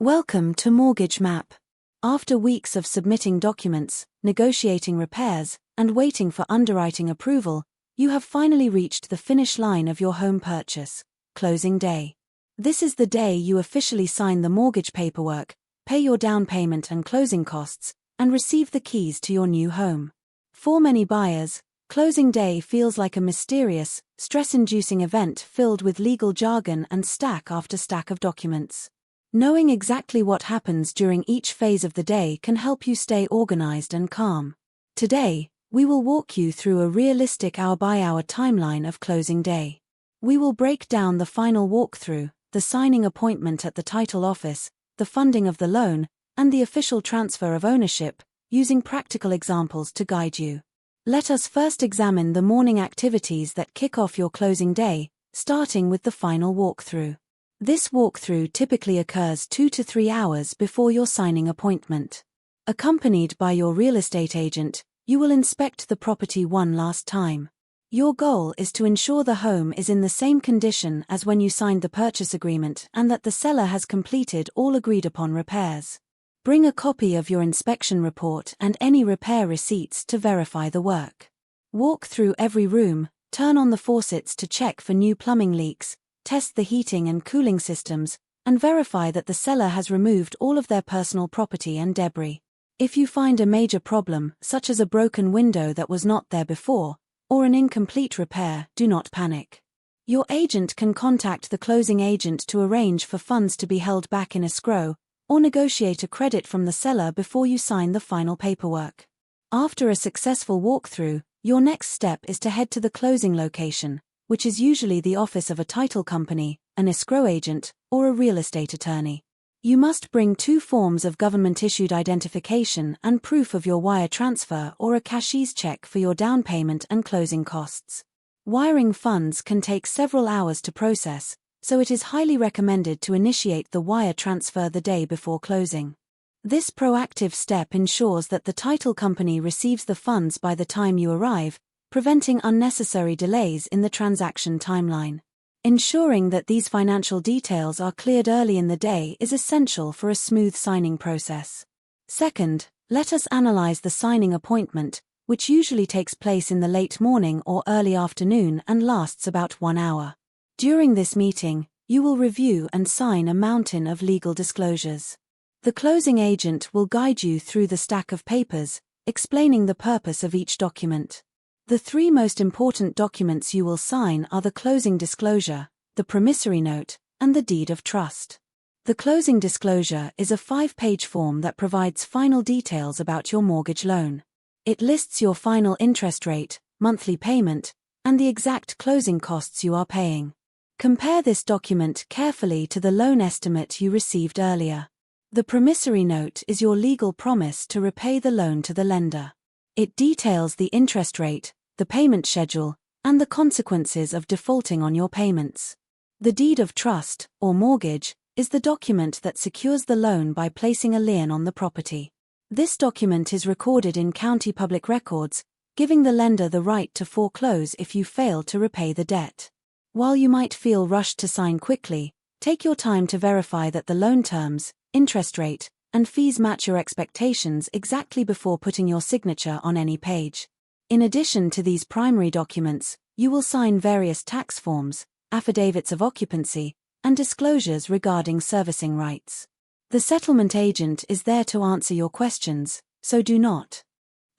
Welcome to Mortgage Map. After weeks of submitting documents, negotiating repairs, and waiting for underwriting approval, you have finally reached the finish line of your home purchase, closing day. This is the day you officially sign the mortgage paperwork, pay your down payment and closing costs, and receive the keys to your new home. For many buyers, closing day feels like a mysterious, stress-inducing event filled with legal jargon and stack after stack of documents. Knowing exactly what happens during each phase of the day can help you stay organized and calm. Today, we will walk you through a realistic hour-by-hour timeline of closing day. We will break down the final walkthrough, the signing appointment at the title office, the funding of the loan, and the official transfer of ownership, using practical examples to guide you. Let us first examine the morning activities that kick off your closing day, starting with the final walkthrough. This walkthrough typically occurs 2 to 3 hours before your signing appointment. Accompanied by your real estate agent, you will inspect the property one last time. Your goal is to ensure the home is in the same condition as when you signed the purchase agreement and that the seller has completed all agreed upon repairs. Bring a copy of your inspection report and any repair receipts to verify the work. Walk through every room, turn on the faucets to check for new plumbing leaks, test the heating and cooling systems, and verify that the seller has removed all of their personal property and debris. If you find a major problem, such as a broken window that was not there before, or an incomplete repair, do not panic. Your agent can contact the closing agent to arrange for funds to be held back in escrow, or negotiate a credit from the seller before you sign the final paperwork. After a successful walkthrough, your next step is to head to the closing location, which is usually the office of a title company, an escrow agent, or a real estate attorney. You must bring 2 forms of government-issued identification and proof of your wire transfer or a cashier's check for your down payment and closing costs. Wiring funds can take several hours to process, so it is highly recommended to initiate the wire transfer the day before closing. This proactive step ensures that the title company receives the funds by the time you arrive, preventing unnecessary delays in the transaction timeline. Ensuring that these financial details are cleared early in the day is essential for a smooth signing process. Second, let us analyze the signing appointment, which usually takes place in the late morning or early afternoon and lasts about 1 hour. During this meeting, you will review and sign a mountain of legal disclosures. The closing agent will guide you through the stack of papers, explaining the purpose of each document. The 3 most important documents you will sign are the closing disclosure, the promissory note, and the deed of trust. The closing disclosure is a 5-page form that provides final details about your mortgage loan. It lists your final interest rate, monthly payment, and the exact closing costs you are paying. Compare this document carefully to the loan estimate you received earlier. The promissory note is your legal promise to repay the loan to the lender. It details the interest rate, the payment schedule, and the consequences of defaulting on your payments. The deed of trust, or mortgage, is the document that secures the loan by placing a lien on the property. This document is recorded in county public records, giving the lender the right to foreclose if you fail to repay the debt. While you might feel rushed to sign quickly, take your time to verify that the loan terms, interest rate, and fees match your expectations exactly before putting your signature on any page. In addition to these primary documents, you will sign various tax forms, affidavits of occupancy, and disclosures regarding servicing rights. The settlement agent is there to answer your questions, so do not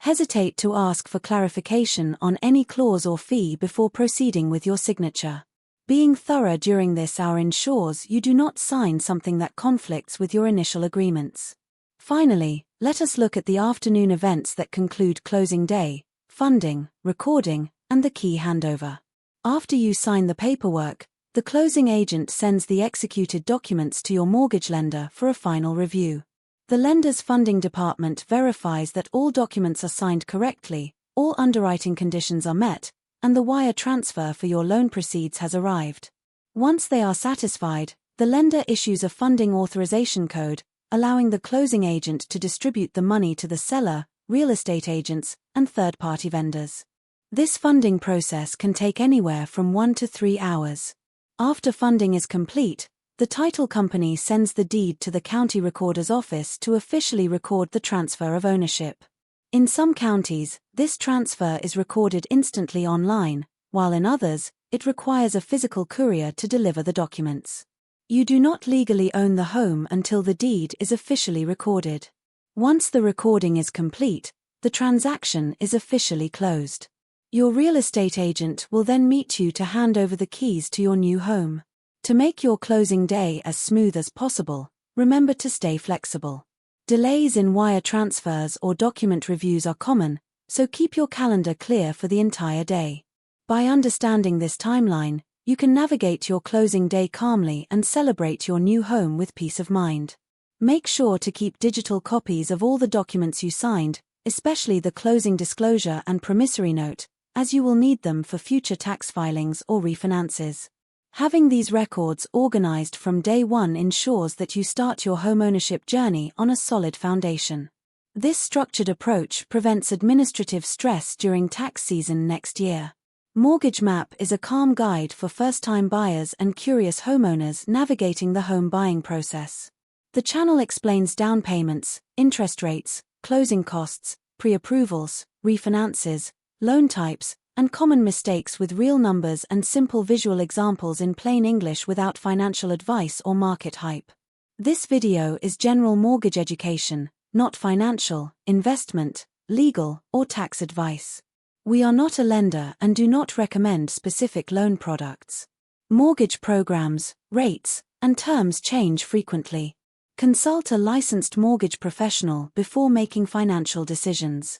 hesitate to ask for clarification on any clause or fee before proceeding with your signature. Being thorough during this hour ensures you do not sign something that conflicts with your initial agreements. Finally, let us look at the afternoon events that conclude closing day, funding, recording, and the key handover. After you sign the paperwork, the closing agent sends the executed documents to your mortgage lender for a final review. The lender's funding department verifies that all documents are signed correctly, all underwriting conditions are met, and the wire transfer for your loan proceeds has arrived. Once they are satisfied, the lender issues a funding authorization code, allowing the closing agent to distribute the money to the seller, real estate agents, and third-party vendors. This funding process can take anywhere from 1 to 3 hours. After funding is complete, The title company sends the deed to the county recorder's office to officially record the transfer of ownership. In some counties, this transfer is recorded instantly online, while in others, it requires a physical courier to deliver the documents. You do not legally own the home until the deed is officially recorded. Once the recording is complete, the transaction is officially closed. Your real estate agent will then meet you to hand over the keys to your new home. To make your closing day as smooth as possible, remember to stay flexible. Delays in wire transfers or document reviews are common, so keep your calendar clear for the entire day. By understanding this timeline, you can navigate your closing day calmly and celebrate your new home with peace of mind. Make sure to keep digital copies of all the documents you signed, especially the closing disclosure and promissory note, as you will need them for future tax filings or refinances. Having these records organized from day one ensures that you start your homeownership journey on a solid foundation. This structured approach prevents administrative stress during tax season next year. Mortgage Map is a calm guide for first-time buyers and curious homeowners navigating the home buying process. The channel explains down payments, interest rates, closing costs, pre-approvals, refinances, loan types, and common mistakes with real numbers and simple visual examples in plain English without financial advice or market hype. This video is general mortgage education, not financial, investment, legal, or tax advice. We are not a lender and do not recommend specific loan products. Mortgage programs, rates, and terms change frequently. Consult a licensed mortgage professional before making financial decisions.